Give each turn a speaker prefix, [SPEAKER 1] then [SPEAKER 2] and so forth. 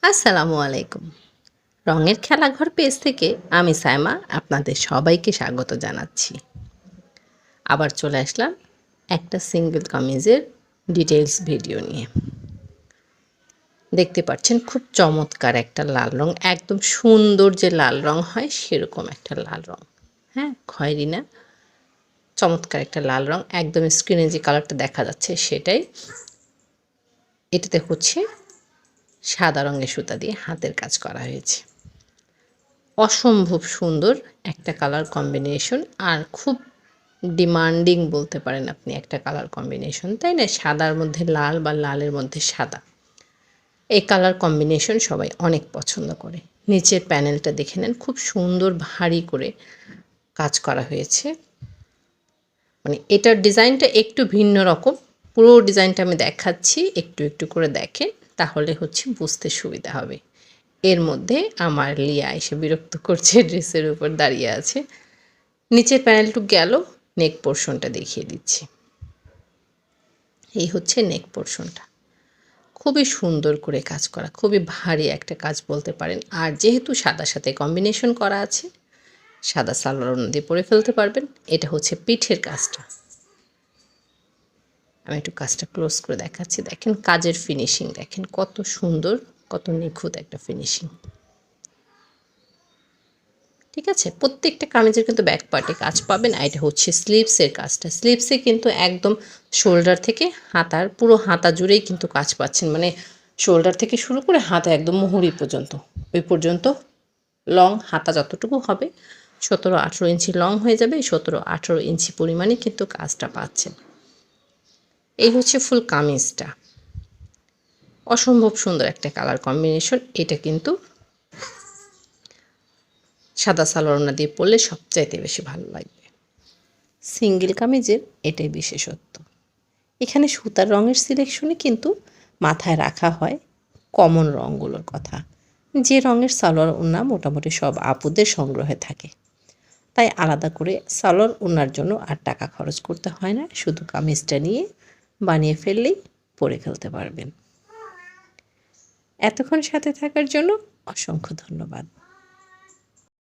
[SPEAKER 1] আসসালামু আলাইকুম। রঙের খেলাঘর পেজ থেকে আমি সায়মা আপনাদের সবাইকে স্বাগত জানাচ্ছি। আবার চলে আসলাম একটা সিঙ্গেল কামিজের ডিটেইলস ভিডিও নিয়ে। দেখতে পাচ্ছেন খুব চমৎকার একটা লাল রং, একদম সুন্দর যে লাল রং হয় সেরকম একটা লাল রং। হ্যাঁ, খয়েরি না, চমৎকার একটা লাল রং, একদম স্ক্রিনে যে কালারটা দেখা যাচ্ছে সেটাই। এটাতে হচ্ছে সাদা রঙের সুতা দিয়ে হাতের কাজ করা হয়েছে। অসম্ভব সুন্দর একটা কালার কম্বিনেশন, আর খুব ডিমান্ডিং বলতে পারেন আপনি একটা কালার কম্বিনেশন, তাই না? সাদার মধ্যে লাল বা লালের মধ্যে সাদা, এই কালার কম্বিনেশন সবাই অনেক পছন্দ করে। নিচের প্যানেলটা দেখে নেন, খুব সুন্দর ভারী করে কাজ করা হয়েছে। মানে এটার ডিজাইনটা একটু ভিন্ন রকম। পুরো ডিজাইনটা আমি দেখাচ্ছি, একটু একটু করে দেখেন, তাহলে হচ্ছে বুঝতে সুবিধা হবে। এর মধ্যে আমার লিয়া এসে বিরক্ত করছে, ড্রেসের উপর দাঁড়িয়ে আছে। নিচের প্যানেলটুকু গেল, নেক পোর্শনটা দেখিয়ে দিচ্ছি। এই হচ্ছে নেক পোর্শনটা, খুবই সুন্দর করে কাজ করা, খুবই ভারী একটা কাজ বলতে পারেন। আর যেহেতু সাদার সাথে কম্বিনেশন করা আছে, সাদা সালোয়ার ওড়না দিয়ে পরে ফেলতে পারবেন। এটা হচ্ছে পিঠের কাজটা, আমি একটু কাজটা ক্লোজ করে দেখাচ্ছি। দেখেন কাজের ফিনিশিং, দেখেন কত সুন্দর, কত নিখুঁত একটা ফিনিশিং। ঠিক আছে, প্রত্যেকটা কামিজের কিন্তু ব্যাক পার্টে কাজ পাবেন। আর এটা হচ্ছে স্লিভসের কাজটা। স্লিভসে কিন্তু একদম শোল্ডার থেকে হাতার, পুরো হাতা জুড়েই কিন্তু কাজ পাচ্ছেন। মানে শোল্ডার থেকে শুরু করে হাতা একদম মুহুরি পর্যন্ত, ওই পর্যন্ত লং হাতা যতটুকু হবে 17-18 ইঞ্চি লং হয়ে যাবে। 17-18 ইঞ্চি পরিমাণে কিন্তু কাজটা পাচ্ছেন। এই হচ্ছে ফুল কামিজটা, অসম্ভব সুন্দর একটা কালার কম্বিনেশন। এটা কিন্তু সাদা সালোয়ার ওড়না দিয়ে পরলে সবচাইতে বেশি ভালো লাগবে। সিঙ্গেল কামিজের এটাই বিশেষত্ব। এখানে সুতার রঙের সিলেকশনে কিন্তু মাথায় রাখা হয় কমন রঙগুলোর কথা, যে রঙের সালোয়ার ওড়না মোটামুটি সব আপুদের সংগ্রহে থাকে। তাই আলাদা করে সালোয়ার ওড়নার জন্য আর টাকা খরচ করতে হয় না, শুধু কামিজটা নিয়ে বানিয়ে ফেললেই পরে ফেলতে পারবেন। এতক্ষণ সাথে থাকার জন্য অসংখ্য ধন্যবাদ।